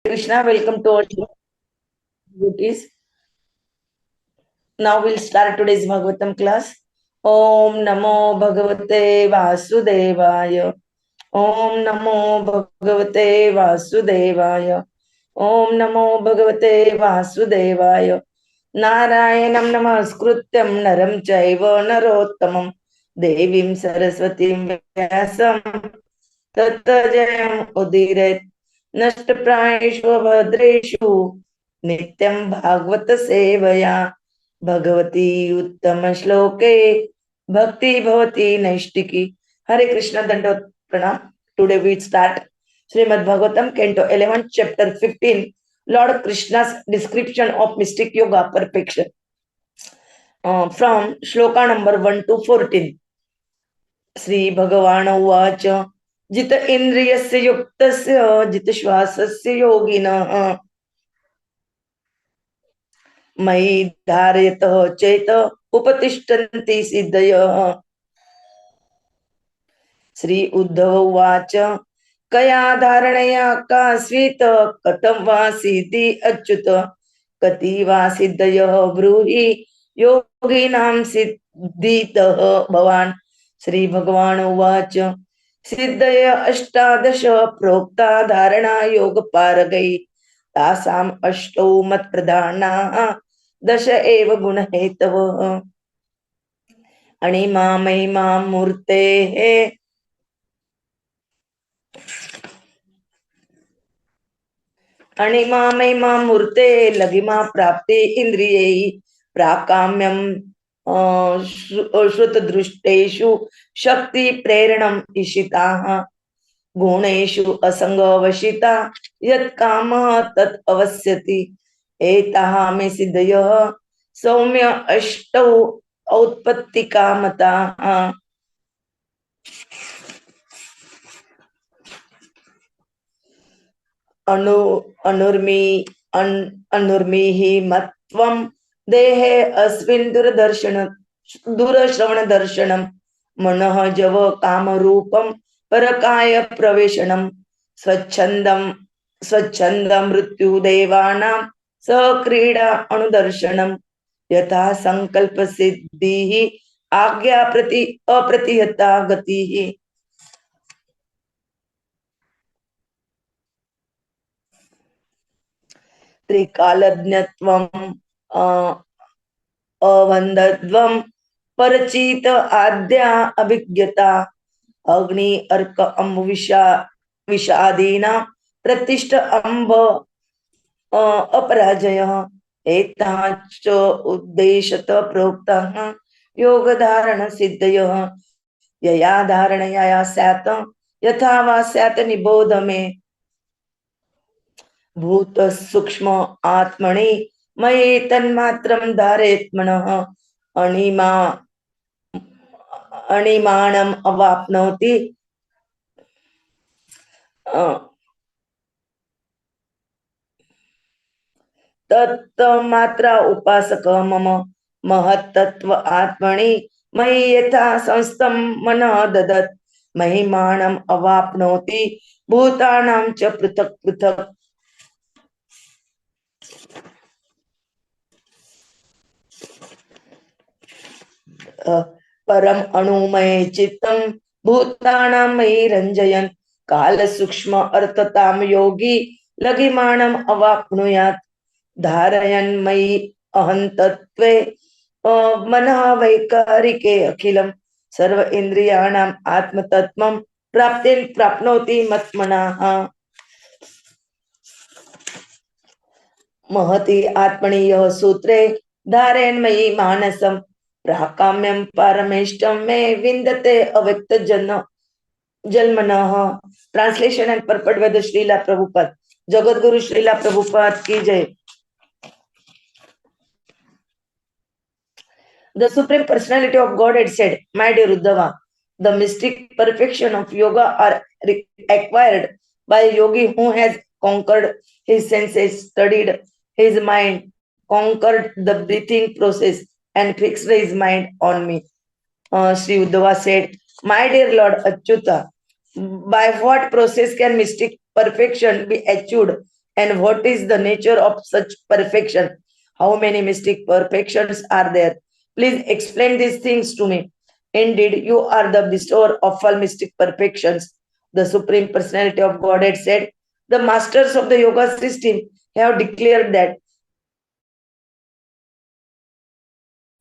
Krishna, welcome to all devotees. Now we'll start today's Bhagavatam class. Om Namo Bhagavate Vasudevaya. Om Namo Bhagavate Vasudevaya. Om Namo Bhagavate Vasudevaya. Narayanam Namaskrutyam Naram Chaiva Narottamam Devim Saraswatim Vyasam Tata Jayam Udiret नष्टप्रायेषु भद्रेषु नित्यं भागवत सेवया भगवती उत्तम श्लोके भक्ति भवती नैष्टिकी. हरे कृष्ण, दंडवत प्रणाम. Today we start Srimad Bhagwatam, Canto 11, Chapter 15, Lord Krishna's description of mystic yoga perfection. From shloka number 1 to 14. Sri Bhagavan उवाच जित इंद्रियस्य युक्तस्य जित श्वासस्य योगिनः मयि धारयतः चेत उपतिष्ठन्ति सिद्धयः. श्री उद्धव उवाच कया धारणया का स्वीत कथं वा सिद्धि अच्युत कति वा सिद्धयः ब्रूहि योगिनां सिद्धितः भवान्. श्री भगवान् उवाच सिद्धय अष्टादश प्रोक्ता धारणा योग पारगै तासाम् अष्टौ मत प्रधानाः दश एव गुणहेतवः. अणिमा महिमा मूर्तेः अणिमा महिमा मूर्ते लघिमा प्राप्ति इंद्रियै प्राकाम्यम श्रुतदृष्टेषु शक्ति प्रेरणम ईशिताः गुणेषु असंगवशिता यत्कामः तत् अवस्यति. एताः मे सिद्धयः सौम्य अष्टौ औत्पत्तिकामताः. अनुर्मीहि मत्वं देहे अस्मिन् दूरश्रवण दर्शनम मनः जव काम रूपम परकाय प्रवेशनम स्वच्छंद मृत्यु देवानां सक्रीडा अनुदर्शनम यथा संकल्प सिद्धिः आज्ञा प्रति अप्रतिहता गतिः. त्रिकालज्ञत्वम् अवन्दद्वम् परचित आद्या अभिज्ञता अग्नि अर्क अम्ब विषादीना प्रतिष्ठ अम्ब अपराजयः. एताश्च उद्देशत प्रोक्तः योगधारण सिद्धयः यया धारणया स्यात् यथा वा स्यात् निबोध मे. भूत सूक्ष्म आत्मनि मयि तन्मात्रं धारयेत्मनः अणिमाणम् अवाप्नोति तत्मात्रा उपासक मम महत्तत्व आत्मनि मयि यथा संस्थं मनः ददत् महिमाणम् अवाप्नोति भूतानां च पृथक् पृथक्. परम अणुमय चित्तं भूतानां मयि रंजयन् काल सूक्ष्म अर्थतां योगी लघिमाणम् अवाप्नुयात्. धारयन् मयि अहंतत्वे मनः वैकारिके अखिलं सर्व इंद्रियाणाम् आत्मतत्त्वं प्राप्तिं प्राप्नोति मत्मनः. महति आत्मनि यः सूत्रे धारयन् मयि मानसं प्राकाम्यम परमेष्टम में विंदते अव्यक्त जन्मनः. Translation and purport by the Srila Prabhupada. Jagat Guru Srila Prabhupada की जय. The Supreme Personality of Godhead said, my dear Uddhava, the mystic perfection of yoga are acquired by a yogi who has conquered his senses, studied his mind, conquered the breathing process, and fixed his mind on me. Sri Uddhava said, my dear Lord Achyuta, by what process can mystic perfection be achieved And what is the nature of such perfection? How many mystic perfections are there? Please explain these things to me. Indeed, you are the bestower of all mystic perfections. The Supreme Personality of Godhead said, the masters of the yoga system have declared that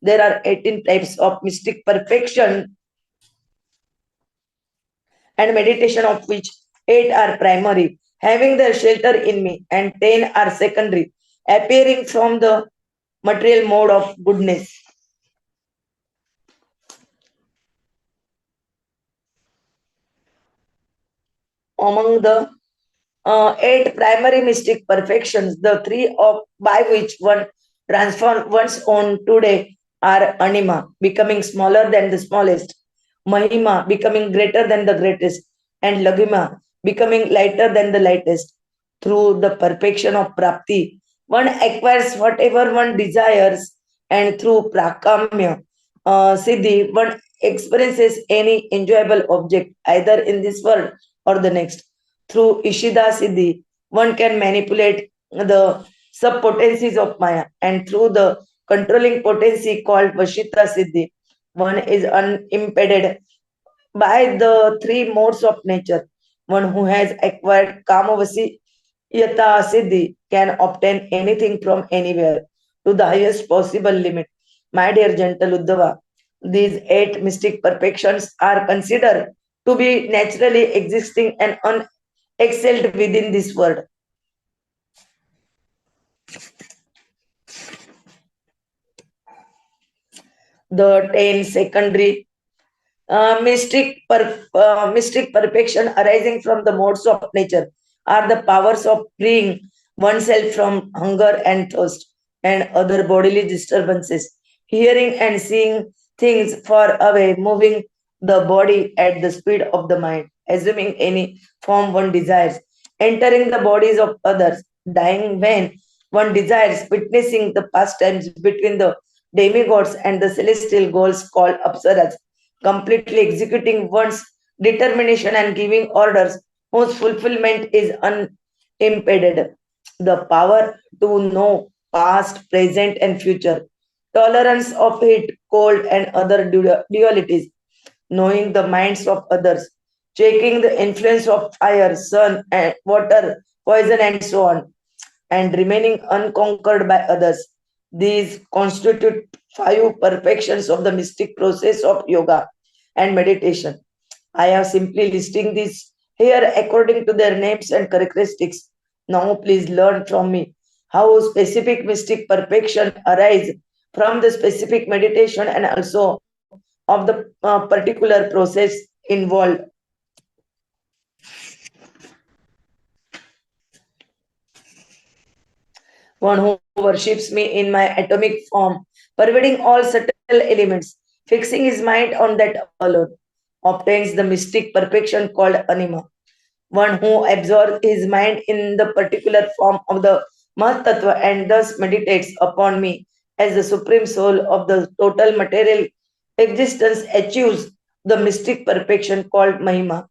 there are 18 types of mystic perfection and meditation, of which 8 are primary, having their shelter in me, and 10 are secondary, appearing from the material mode of goodness. Among the 8 primary mystic perfections, the 3 of by which one transforms one's own today are anima, becoming smaller than the smallest, mahima, becoming greater than the greatest, and lagima, becoming lighter than the lightest. Through the perfection of prapti, one acquires whatever one desires, and through prakamya, siddhi, one experiences any enjoyable object either in this world or the next. Through Ishida Siddhi, one can manipulate the sub-potencies of Maya, and through the controlling potency called Vashita Siddhi, one is unimpeded by the three modes of nature. One who has acquired Kamavasi Yata Siddhi can obtain anything from anywhere to the highest possible limit. My dear gentle Uddhava, these 8 mystic perfections are considered to be naturally existing and excelled within this world. The 10 secondary mystic perfection arising from the modes of nature are the powers of freeing oneself from hunger and thirst and other bodily disturbances, hearing and seeing things far away, moving the body at the speed of the mind, assuming any form one desires, entering the bodies of others, dying when one desires, witnessing the pastimes between the demigods and the celestial goals called apsaras, completely executing one's determination and giving orders whose fulfillment is unimpeded. The power to know past, present, and future, tolerance of heat, cold, and other dualities, knowing the minds of others, checking the influence of fire, sun, and water, poison, and so on, and remaining unconquered by others. These constitute 5 perfections of the mystic process of yoga and meditation. I am simply listing these here according to their names and characteristics. Now, please learn from me how specific mystic perfection arise from the specific meditation and also of the particular process involved. One who worships me in my atomic form, pervading all subtle elements, fixing his mind on that alone, obtains the mystic perfection called anima. One who absorbs his mind in the particular form of the Mahatattva and thus meditates upon me as the supreme soul of the total material existence achieves the mystic perfection called Mahima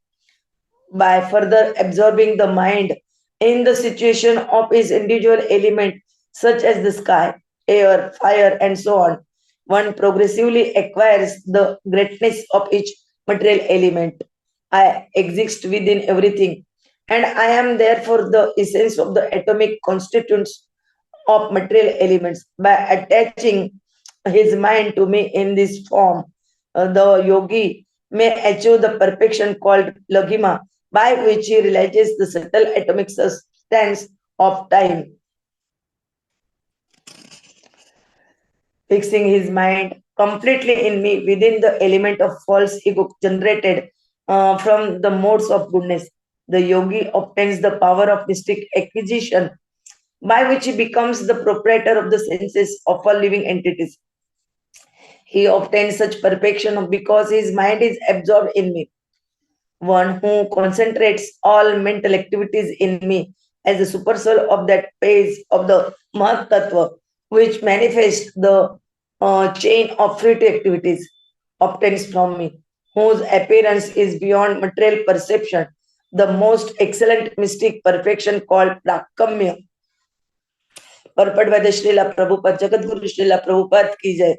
by further absorbing the mind in the situation of its individual element, such as the sky, air, fire, and so on. One progressively acquires the greatness of each material element. I exist within everything, and I am therefore the essence of the atomic constituents of material elements. By attaching his mind to me in this form, the yogi may achieve the perfection called lagima, by which he realizes the subtle atomic substance of time, fixing his mind completely in me within the element of false ego generated from the modes of goodness. The yogi obtains the power of mystic acquisition by which he becomes the proprietor of the senses of all living entities. He obtains such perfection because his mind is absorbed in me. One who concentrates all mental activities in me as the supersoul of that phase of the Mahat Tattva, which manifests the chain of fruit activities obtains from me, whose appearance is beyond material perception. the most excellent mystic perfection called Prakamya, purported by the Srila Prabhupada, Jagadguru Srila Prabhupada ki jai.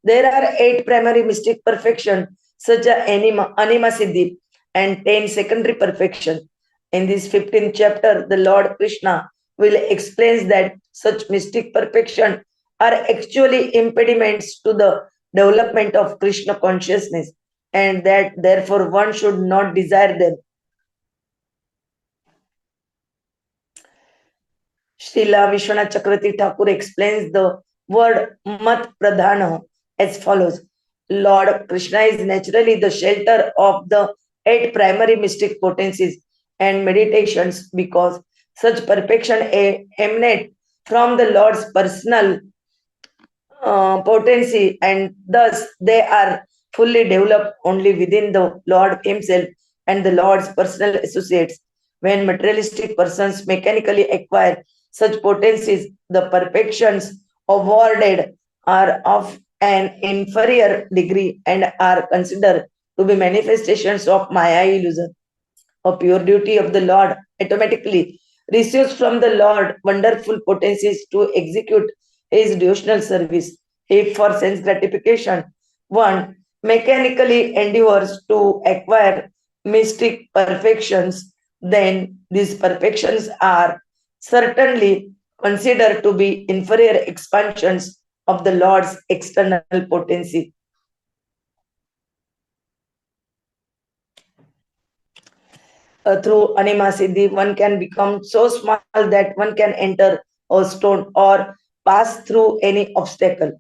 There are 8 primary mystic perfection, such as Anima Siddhi, and 10 secondary perfection. In this 15th chapter, the Lord Krishna will explain that such mystic perfection are actually impediments to the development of Krishna consciousness, and that therefore one should not desire them. Srila Vishwanath Chakravarti Thakur explains the word Mat Pradhana as follows. Lord Krishna is naturally the shelter of the 8 primary mystic potencies and meditations because such perfection emanate from the Lord's personal potency, and thus they are fully developed only within the Lord Himself and the Lord's personal associates. When materialistic persons mechanically acquire such potencies, the perfections awarded are of an inferior degree and are considered to be manifestations of Maya illusion. A pure duty of the Lord automatically receives from the Lord wonderful potencies to execute his devotional service. If for sense gratification, one mechanically endeavors to acquire mystic perfections, then these perfections are certainly considered to be inferior expansions of the Lord's external potency. Through Anima Siddhi, one can become so small that one can enter a stone or pass through any obstacle.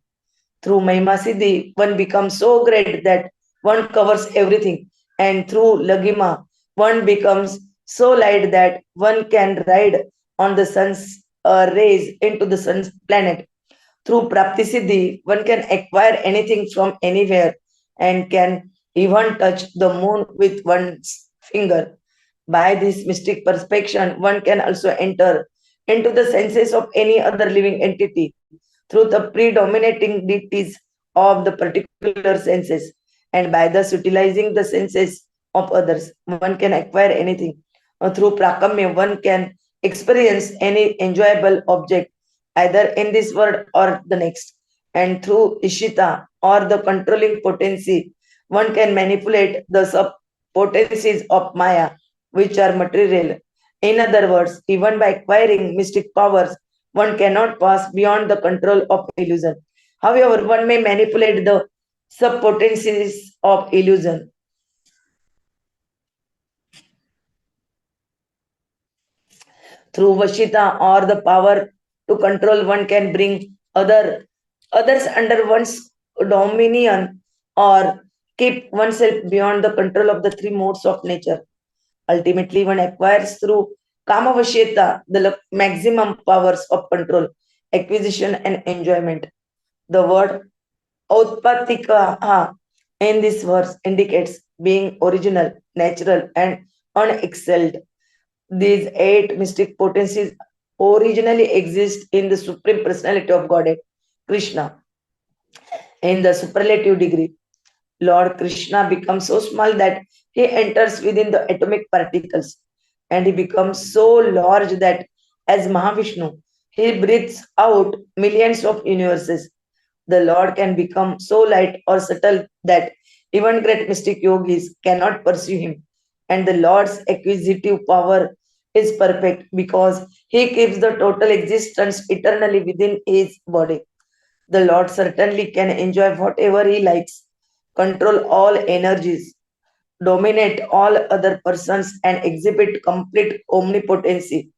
Through Mahima Siddhi, one becomes so great that one covers everything. And through Lagima, one becomes so light that one can ride on the sun's rays into the sun's planet. Through Prapti Siddhi, one can acquire anything from anywhere and can even touch the moon with one's finger. By this mystic perspection, one can also enter into the senses of any other living entity through the predominating deities of the particular senses, and by thus utilizing the senses of others, one can acquire anything. Through Prakamya, one can experience any enjoyable object either in this world or the next. And through Ishita or the controlling potency, one can manipulate the sub potencies of Maya, which are material. In other words, even by acquiring mystic powers, one cannot pass beyond the control of illusion. However, one may manipulate the subpotencies of illusion. Through Vashita or the power to control, one can bring others under one's dominion or keep oneself beyond the control of the 3 modes of nature. Ultimately, one acquires through Kama Vasheta the maximum powers of control, acquisition, and enjoyment. The word Autpatika in this verse indicates being original, natural, and unexcelled. These 8 mystic potencies originally exist in the Supreme Personality of Godhead, Krishna, in the superlative degree. Lord Krishna becomes so small that he enters within the atomic particles, and he becomes so large that as Mahavishnu, he breathes out millions of universes. The Lord can become so light or subtle that even great mystic yogis cannot pursue him. And the Lord's acquisitive power is perfect because he keeps the total existence eternally within his body. The Lord certainly can enjoy whatever he likes, control all energies, dominate all other persons, and exhibit complete omnipotency.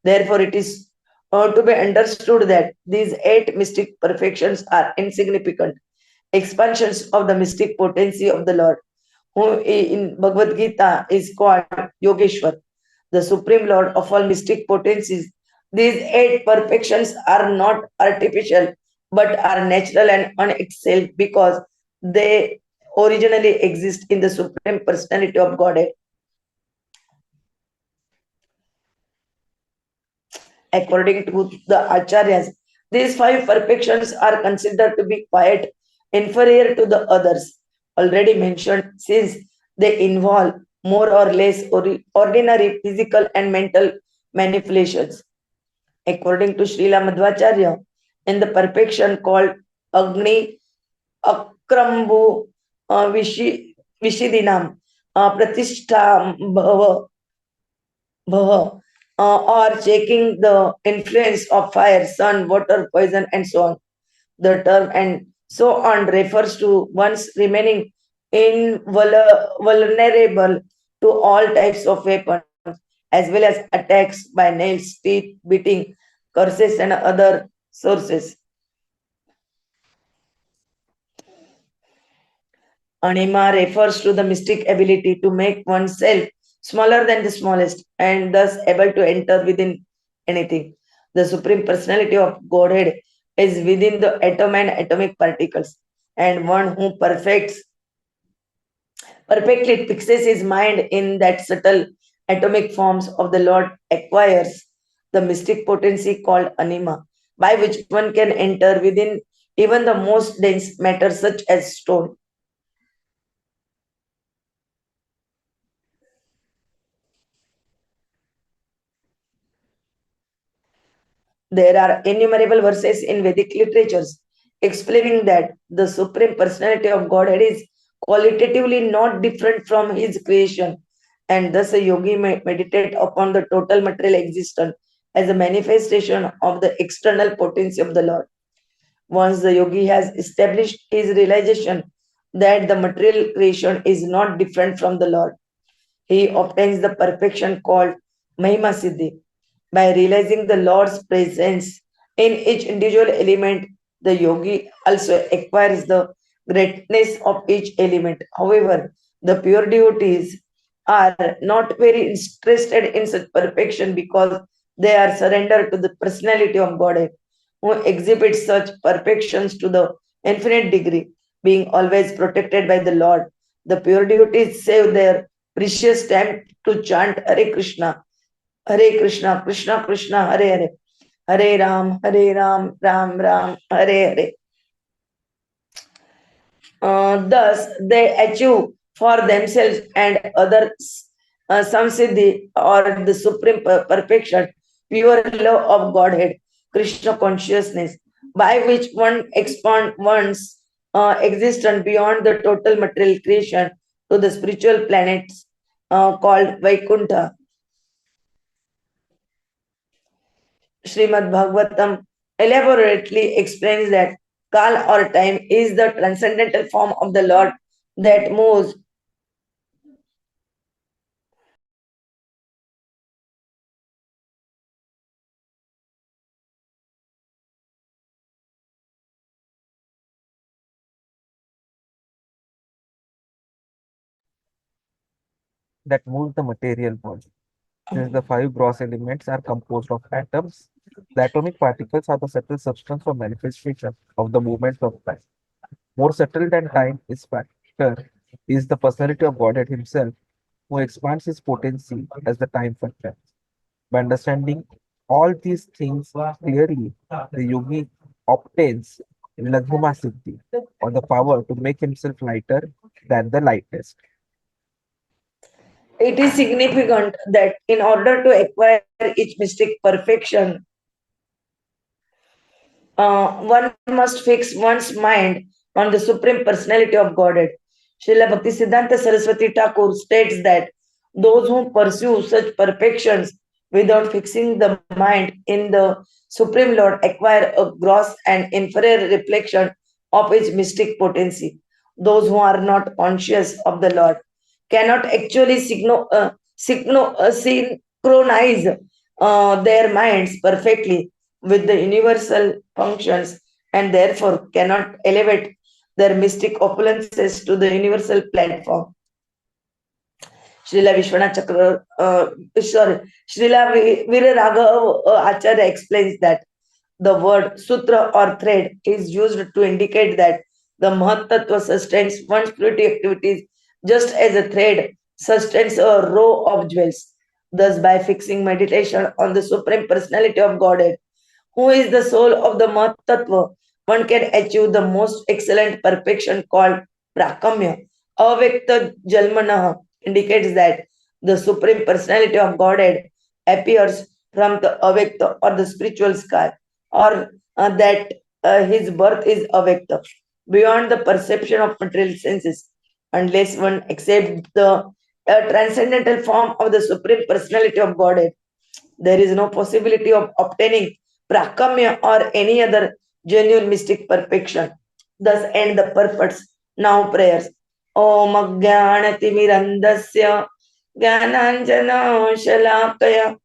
Therefore, it is to be understood that these 8 mystic perfections are insignificant expansions of the mystic potency of the Lord, who in Bhagavad Gita is called Yogeshwar, the Supreme Lord of all mystic potencies. These 8 perfections are not artificial but are natural and unexcelled because they originally exist in the Supreme Personality of Godhead. According to the Acharyas, these 5 perfections are considered to be quite inferior to the others already mentioned since they involve more or less ordinary physical and mental manipulations. According to Srila Madhvacharya, in the perfection called Agni Akrambu Vishidinam Pratishtha Bhava, or checking the influence of fire, sun, water, poison, and so on. The term and so on refers to one's remaining invulnerable to all types of weapons, as well as attacks by nails, teeth, beating, curses, and other sources. Anima refers to the mystic ability to make oneself smaller than the smallest and thus able to enter within anything. The Supreme Personality of Godhead is within the atom and atomic particles, and one who perfectly fixes his mind in that subtle atomic forms of the Lord acquires the mystic potency called anima, by which one can enter within even the most dense matter such as stone. There are innumerable verses in Vedic literatures explaining that the Supreme Personality of Godhead is qualitatively not different from His creation, and thus a yogi may meditate upon the total material existence as a manifestation of the external potency of the Lord. Once the yogi has established his realization that the material creation is not different from the Lord, he obtains the perfection called Mahima Siddhi. By realizing the Lord's presence in each individual element, the yogi also acquires the greatness of each element. However, the pure devotees are not very interested in such perfection because they are surrendered to the personality of God, who exhibits such perfections to the infinite degree, being always protected by the Lord. The pure devotees save their precious time to chant Hare Krishna, Krishna Krishna, Hare Hare, Hare Ram, Ram Ram, Hare Hare. Thus, they achieve for themselves and others samsiddhi or the supreme perfection, pure love of Godhead, Krishna consciousness, by which one expand one's existence beyond the total material creation to the spiritual planets called Vaikuntha. Srimad Bhagwatam elaborately explains that Kal or time is the transcendental form of the Lord that moves that moves the material world. Since the five gross elements are composed of atoms, the atomic particles are the subtle substance or manifestation of the movements of time. More subtle than time is factor is the personality of Godhead Himself, who expands His potency as the time factor. By understanding all these things clearly, the yogi obtains Laghuma Siddhi, or the power to make himself lighter than the lightest. it is significant that in order to acquire each mystic perfection, one must fix one's mind on the Supreme Personality of Godhead. Srila Bhaktisiddhanta Saraswati Thakur states that those who pursue such perfections without fixing the mind in the Supreme Lord acquire a gross and inferior reflection of his mystic potency. Those who are not conscious of the Lord cannot actually synchronize their minds perfectly with the universal functions and therefore cannot elevate their mystic opulences to the universal platform. Srila Vishwanath Chakra, Srila Veera Raghav Acharya explains that the word sutra or thread is used to indicate that the Mahatattva sustains one's spiritual activities just as a thread sustains a row of jewels. Thus, by fixing meditation on the Supreme Personality of Godhead, who is the soul of the Mahatattva, one can achieve the most excellent perfection called Prakamya, Avyakta Jalmanaha. indicates that the Supreme Personality of Godhead appears from the Avekta or the spiritual sky, or that his birth is Avekta, beyond the perception of material senses, unless one accepts the transcendental form of the Supreme Personality of Godhead. There is no possibility of obtaining prakamya or any other genuine mystic perfection. Thus end the purports. Now prayers. Om Ajnanatimirandasya Jnananjana Shalakaya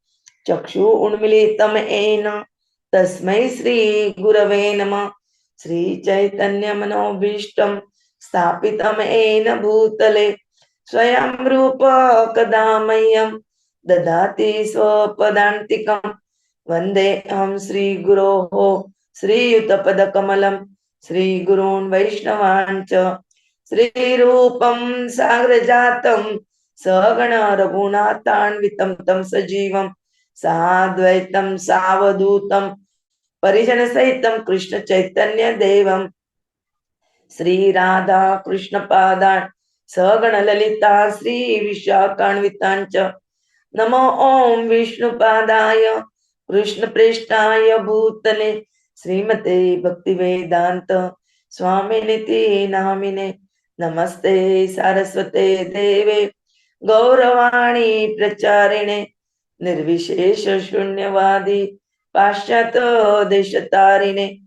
Chakshu Unmilitam Ena Tasmai Sri Gurave Nama Sri Chaitanya Manobhishtam Stapitam Ena Bhutale Swayam Rupa Kadamayam Dadati Swapadaantikam Vande Ham Sri Guroho Sri Yutapadakamala Sri Gurun Vaishnavancha Sri Rupam Sagrajatam Sagana Raghunathan Tam Sajivam Sadvaitam Savadutam Parijana Saitam Krishna Chaitanya Devam Sri Radha Krishna Padan Sagana Lalita Sri Vishakhanvitancha Namo Om Vishnu Padaya Krishna Preshtaya Bhutale Srimate Bhakti Vedanta Swami Niti Namine Namaste Saraswate Deve Gauravani Pracharine Nirvishesha Shunyavadi Pashchato Deshatarine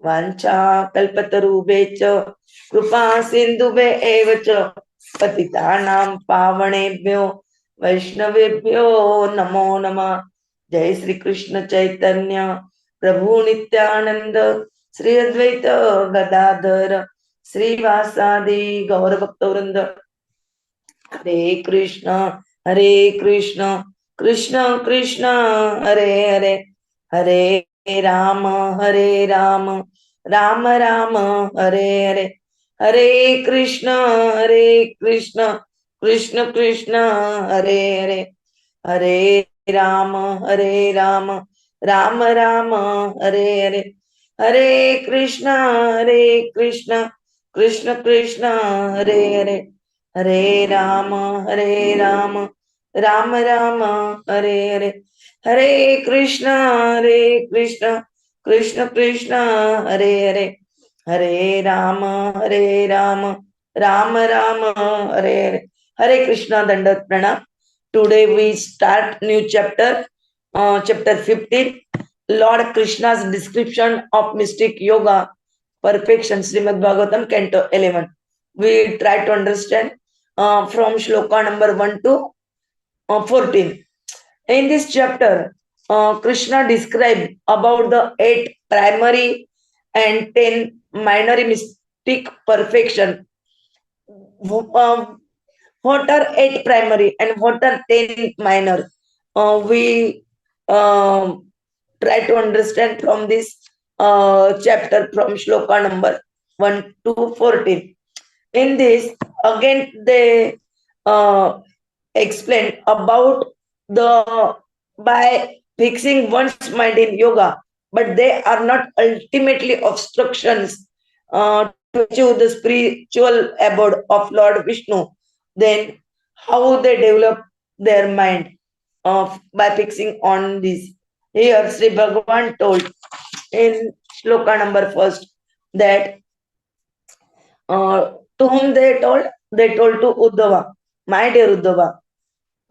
Vancha Kalpatarubhecha Krupa Sindhube Evacha Patitanam Pavanebhyo Vaishnavebhyo Namo Nama Jai Sri Krishna Chaitanya Prabhu Nityananda Sri Advaita Gadadhar Sri Vasadi Gaur Bhaktavranda Hare Krishna Krishna Krishna Hare Hare Hare Rama Rama Hare Hare Krishna Krishna Krishna Hare Hare Rama Rama Hare Hare Krishna Krishna Krishna Hare Hare Rama Rama Hare Hare Krishna Krishna Krishna Hare Hare Rama Rama Hare Hare Krishna Dandat Pranam. Today we start new chapter, chapter 15, Lord Krishna's description of mystic yoga, perfection, Srimad Bhagwatam, Canto 11. We try to understand from shloka number 1 to 14. In this chapter, Krishna described about the 8 primary and 10 minor mystic perfection. What are 8 primary and what are 10 minor? We try to understand from this chapter from shloka number 1 to 14. In this, again, they explain about the by fixing one's mind in yoga, but they are not ultimately obstructions to achieve the spiritual abode of Lord Vishnu. Then how they develop their mind by fixing on this. Here Sri Bhagavan told in shloka number first that to whom they told to Uddhava, my dear Uddhava,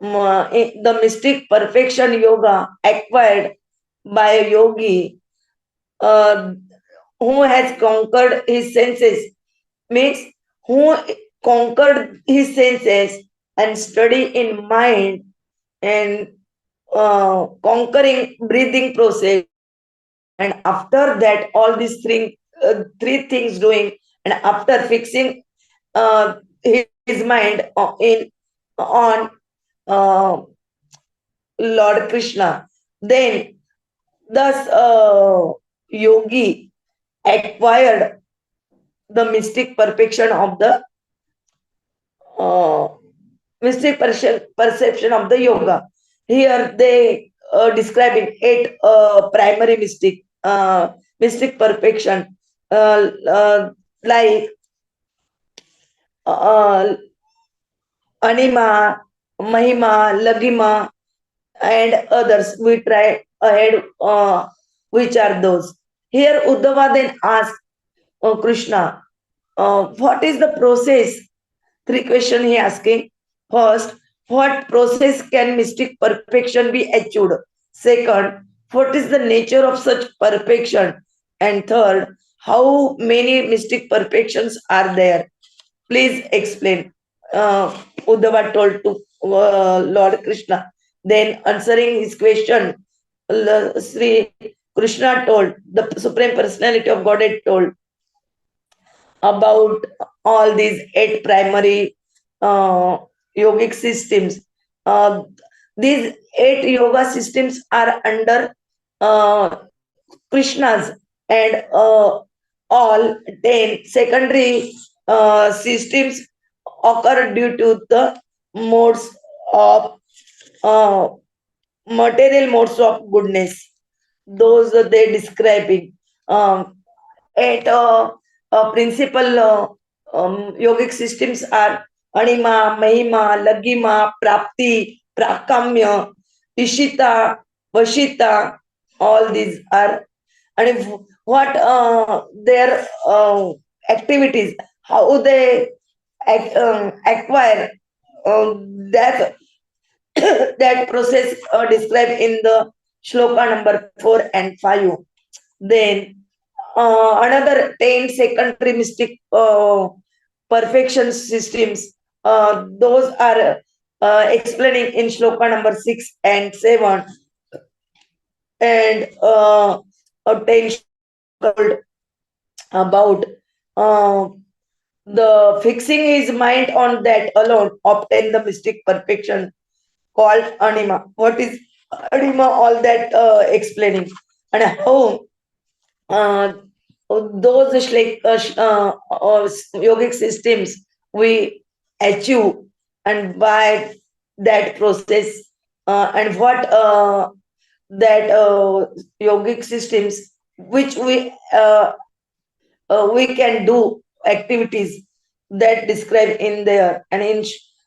the mystic perfection yoga acquired by a yogi uh, who has conquered his senses, means who conquered his senses and study in mind and conquering breathing process, and after that all these three things doing, and after fixing his mind on uh, Lord Krishna, then thus yogi acquired the mystic perfection of the uh, perception of the yoga. Here they describe in 8 primary mystic perfection, like uh, Anima, Mahima, Lagima, and others. We try ahead which are those. Here Uddhava then asks Krishna, what is the process? Three questions he asking. First, what process can mystic perfection be achieved? Second, what is the nature of such perfection? And third, how many mystic perfections are there? Please explain. Uddhava told to Lord Krishna. Then answering his question, Sri Krishna told, the Supreme Personality of Godhead told about all these eight primary uh, yogic systems. Uh, these eight yoga systems are under uh, Krishna's, and all 10 secondary systems occur due to the modes of uh, material modes of goodness. Those they describing. Eight principal yogic systems are Anima, Mahima, Lagima, Prapti, Prakamya, Ishita, Vashita. All these are, and if, what their activities, how they acquire that that process described in the shloka number 4 and 5. Then another 10 secondary mystic perfection systems. Those are explaining in shloka number 6 and 7, and 10 about uh, the fixing his mind on that alone obtain the mystic perfection called anima. What is anima? All that explaining, and how uh, those yogic systems we achieve, and by that process, and what that yogic systems which we can do activities that describe in there. And in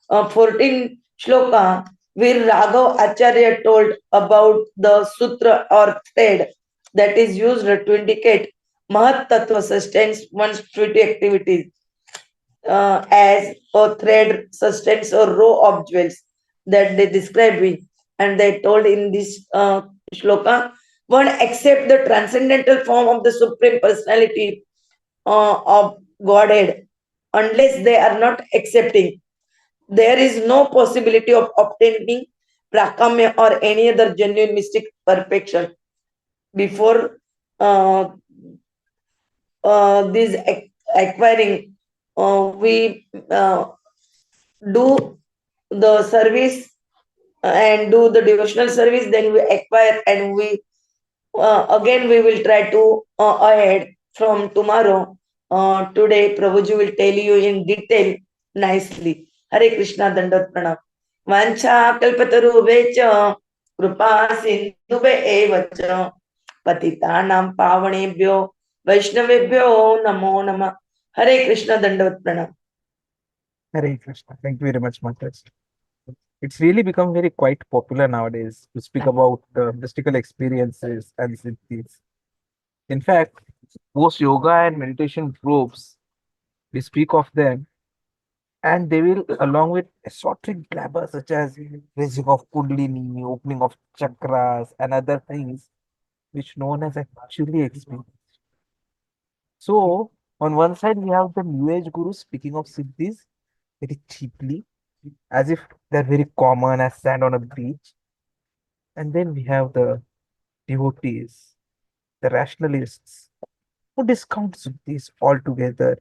14 shloka, where Raghav Acharya told about the sutra or thread that is used to indicate Mahat Tattva sustains one's duty activities as a thread sustains a row of jewels that they describe in. And they told in this shloka, one accept the transcendental form of the Supreme Personality of Godhead unless they are not accepting. There is no possibility of obtaining prakamya or any other genuine mystic perfection before uh, this acquiring. We do the service and do the devotional service, then we acquire, and we again we will try to ahead from tomorrow. Today, Prabhuji will tell you in detail nicely. Hare Krishna Dandat Pranam. Vancha kalpatarubhecha kripa sindhube evacha patitanam pavanebhyo vaishnavebhyo namo nama. Hare Krishna Dandat Pranam. Hare Krishna. Thank you very much, Maharaj. It's really become very quite popular nowadays to speak about mystical experiences and siddhis. In fact, most yoga and meditation groups, we speak of them, and they will, along with esoteric blabber such as raising of kundalini, opening of chakras, and other things, which no one has actually experienced. So, on one side, we have the New Age gurus speaking of siddhis very cheaply, as if they're very common as sand on a beach. And then we have the devotees, the rationalists, who discount siddhis altogether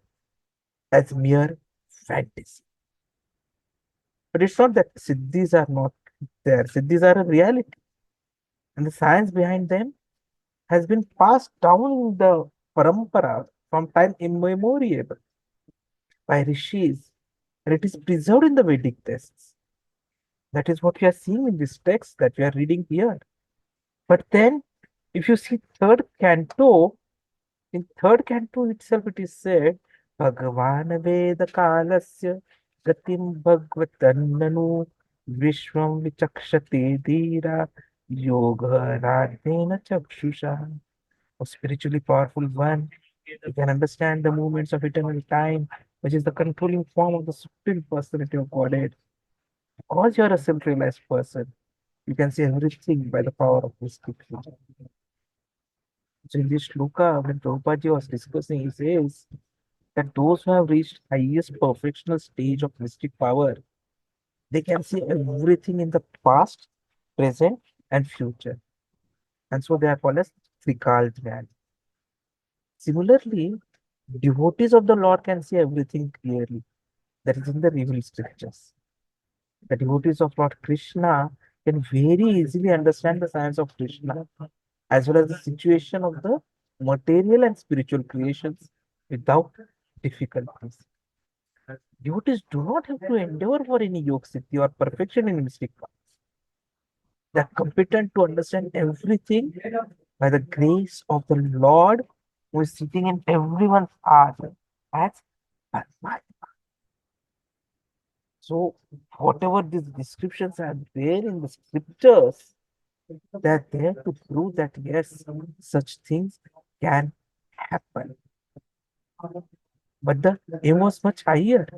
as mere fantasy. But it's not that siddhis are not there, siddhis are a reality. And the science behind them has been passed down in the parampara from time immemorial by rishis, and it is preserved in the Vedic texts. That is what we are seeing in this text that we are reading here. But then, if you see third canto, in third canto itself, it is said, Bhagavan Veda Kalasya Gatim Bhagavatananu Vishwam Vichakshate Dhira Yoga Radhena Chakshusha. A spiritually powerful one. You can understand the movements of eternal time, which is the controlling form of the supreme personality of Godhead. Because you are a self-realized person, you can see everything by the power of this scripture. So in this shloka, when Prabhupada was discussing, he says that those who have reached highest perfectional stage of mystic power, they can see everything in the past, present, and future. And so they are called as Trikal. Similarly, devotees of the Lord can see everything clearly. That is in the revealed scriptures. The devotees of Lord Krishna can very easily understand the science of Krishna as well as the situation of the material and spiritual creations without difficulties. Devotees do not have to endeavor for any yoga siddhi or perfection in mystic path. They are competent to understand everything by the grace of the Lord who is sitting in everyone's heart as Paramatma. So, whatever these descriptions are there in the scriptures, they are there to prove that yes, such things can happen. But the aim was much higher,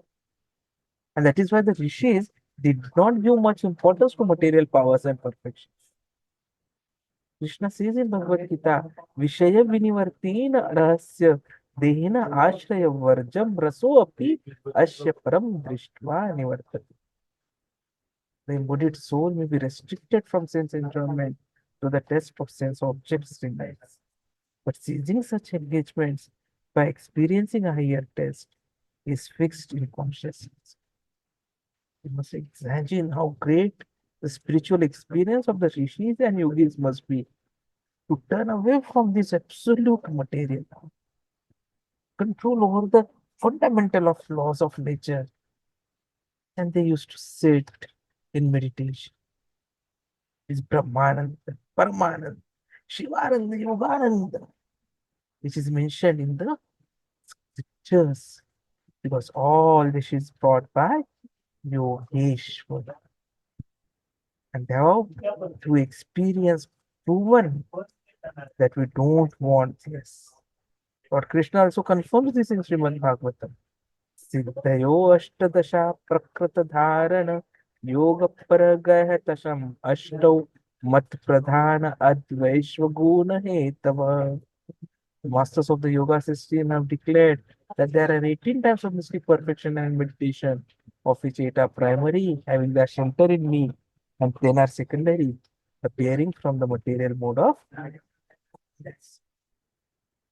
and that is why the rishis did not give much importance to material powers and perfections. Krishna says in Bhagavad Gita, Vishaya Vinivartina Rahasya Dehina Ashraya Varjam Raso Api Asya Param Drishtva Nivartati. The embodied soul may be restricted from sense enjoyment to the test of sense objects remains. But seizing such engagements by experiencing a higher test is fixed in consciousness. You must imagine how great the spiritual experience of the rishis and yogis must be to turn away from this absolute material, control over the fundamental of laws of nature, and they used to sit in meditation. Is Brahmananda, Paramananda, Shivananda, Yogananda, which is mentioned in the scriptures, because all this is brought by Yogeshwara. And now, through experience, proven that we don't want this. Lord Krishna also confirms this in Srimad Bhagwatam. सिद्धयो अष्टदशा प्रकृत धारण योग परगह तशम अष्टौ मत प्रधान अद्वैश्व गुण हेतव. The masters of the yoga system have declared that there are 18 types of mystic perfection and meditation, of which 8 are primary, having their shelter in me, and 10 are secondary, appearing from the material mode of yes.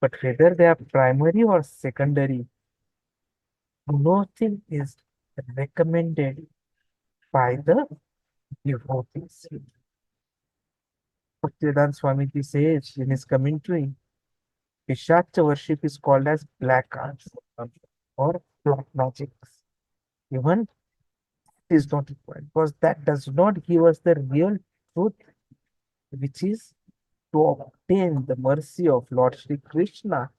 But whether they are primary or secondary, nothing is recommended by the devotees. Bhaktivedanta Swamiji says in his commentary, Pishacha worship is called as black arts or black magics. Even it is not required because that does not give us the real truth, which is to obtain the mercy of Lord Shri Krishna,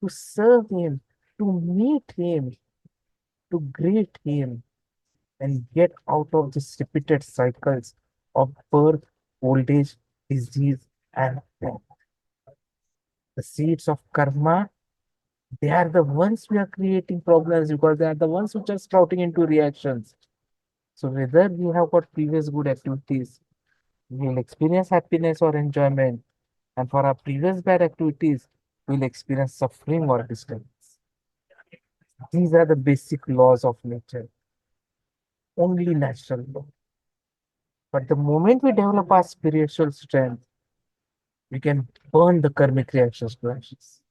to serve him, to meet him, to greet him, and get out of these repeated cycles of birth, old age, disease, and death. The seeds of karma, they are the ones we are creating problems because they are the ones which are sprouting into reactions. So whether we have got previous good activities, we will experience happiness or enjoyment. And for our previous bad activities, we will experience suffering or disturbance. These are the basic laws of nature, only natural law. But the moment we develop our spiritual strength, we can burn the karmic reactions to ashes.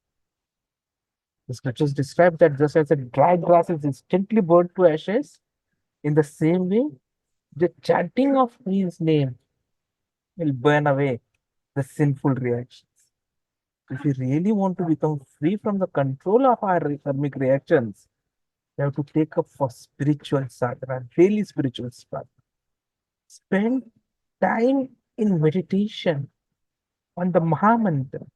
The scriptures describe that just as a dry grass is instantly burned to ashes, in the same way, the chanting of his name will burn away the sinful reactions. If we really want to become free from the control of our karmic reactions, we have to take up for spiritual sadhana, daily spiritual sadhana. Spend time in meditation on the Mahamantra.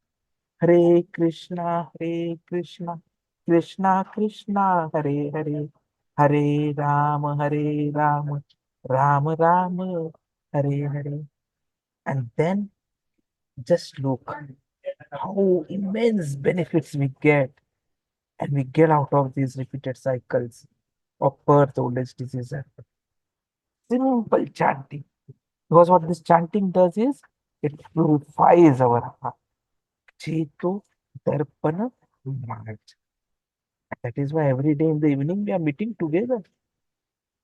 Hare Krishna, Krishna Krishna, Hare Hare, Hare Rama, Hare Rama, Rama Rama, Hare Hare. And then just look how immense benefits we get, and we get out of these repeated cycles of birth, old age, disease, and simple chanting. Because what this chanting does is it purifies our heart. Chetu Darpana Marg. That is why every day in the evening we are meeting together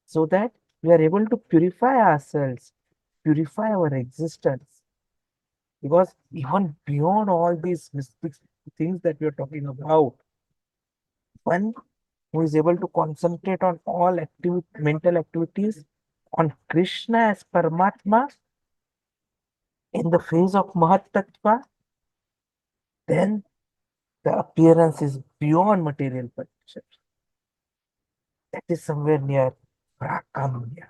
so that we are able to purify ourselves, purify our existence. Because even beyond all these mystic things that we are talking about, one who is able to concentrate on all mental activities on Krishna as Paramatma in the phase of Mahat Tattva, then the appearance is beyond material perception. That is somewhere near Prakamya.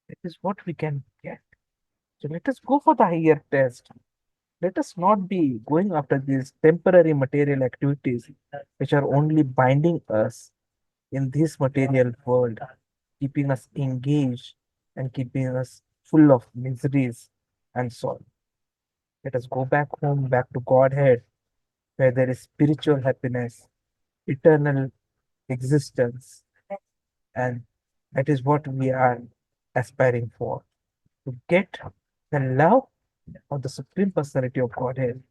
That is what we can get. So let us go for the higher test. Let us not be going after these temporary material activities which are only binding us in this material world, keeping us engaged and keeping us full of miseries and sorrow. Let us go back home, back to Godhead, where there is spiritual happiness, eternal existence, and that is what we are aspiring for, to get the love of the Supreme Personality of Godhead,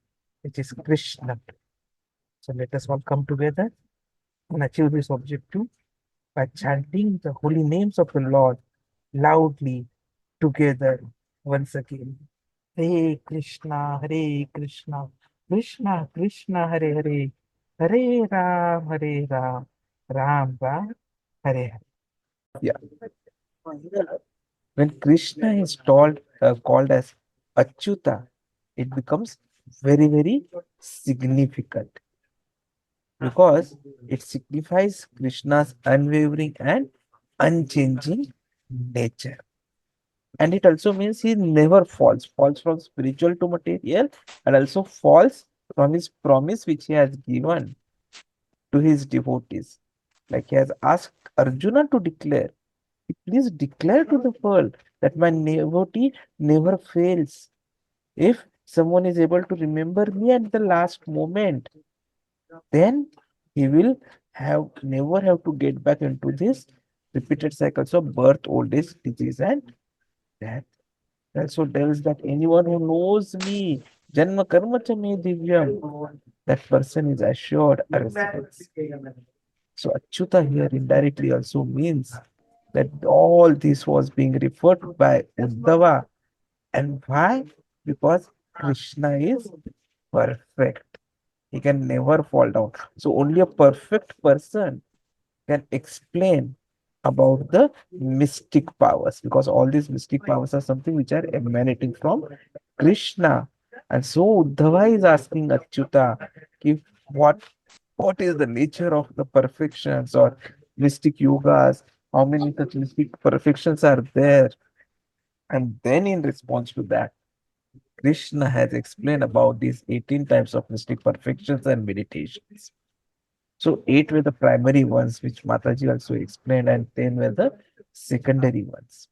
which is Krishna. So let us all come together and achieve this objective by chanting the holy names of the Lord loudly together once again. Hare Krishna, Hare Krishna, Krishna Krishna, Hare Hare, Hare Ram, Ram Ram, Hare Hare. Yeah. When Krishna is called as Achyuta, it becomes very, very significant because it signifies Krishna's unwavering and unchanging nature. And it also means he never falls from spiritual to material, and also falls from his promise which he has given to his devotees. Like he has asked Arjuna to declare, please declare to the world that my devotee never fails. If someone is able to remember me at the last moment, then he will have never have to get back into this repeated cycles of birth, old age, disease, and death. Also tells that anyone who knows me, Janma Karma cha me divyam, that person is assured arrest. So Achyuta here indirectly also means that all this was being referred to by Uddhava. And why? Because Krishna is perfect. He can never fall down. So only a perfect person can explain about the mystic powers, because all these mystic powers are something which are emanating from Krishna. And so Uddhava is asking Achyuta, if what is the nature of the perfections or mystic yogas? How many such mystic perfections are there? And then in response to that, Krishna has explained about these 18 types of mystic perfections and meditations. So eight were the primary ones, which Mataji also explained, and 10 were the secondary ones.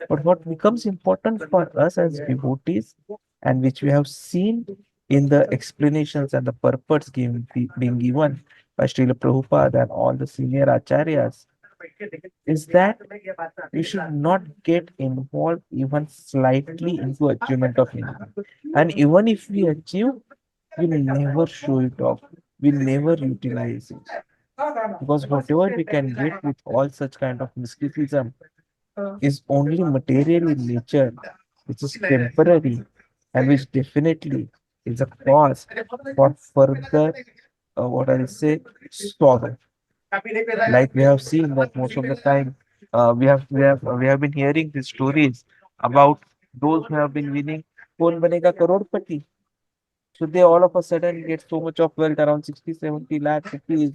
But what becomes important for us as devotees, and which we have seen in the explanations and the purports being given by Srila Prabhupada and all the senior acharyas, is that we should not get involved even slightly into achievement of anything. And even if we achieve, we never show it off. We never utilize it. Because whatever we can get with all such kind of mysticism is only material in nature, which is temporary, and which definitely is a cause for further, what I'll say, sorrow. Like we have seen that most of the time, we have been hearing these stories about those who have been winning "Kaun Banega Crorepati." So they all of a sudden get so much of wealth, around 60, 70 lakh rupees,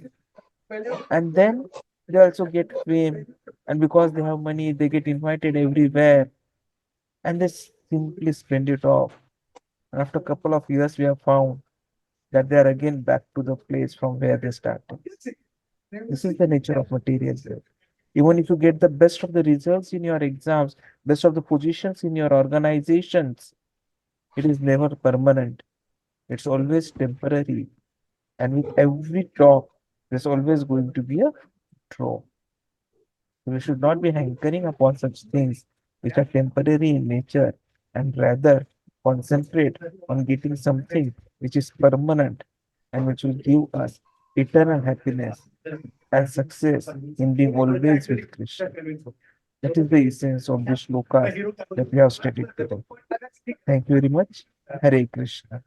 and then they also get fame, and because they have money they get invited everywhere, and they simply spend it off. And after a couple of years we have found that they are again back to the place from where they started. This is the nature of material wealth. Even if you get the best of the results in your exams, best of the positions in your organizations, it is never permanent. It's always temporary. And with every drop, there's always going to be a drop. We should not be hankering upon such things which are temporary in nature and rather concentrate on getting something which is permanent and which will give us eternal happiness and success in being always with Krishna. That is the essence of the shlokas that we have studied today. Thank you very much. Hare Krishna.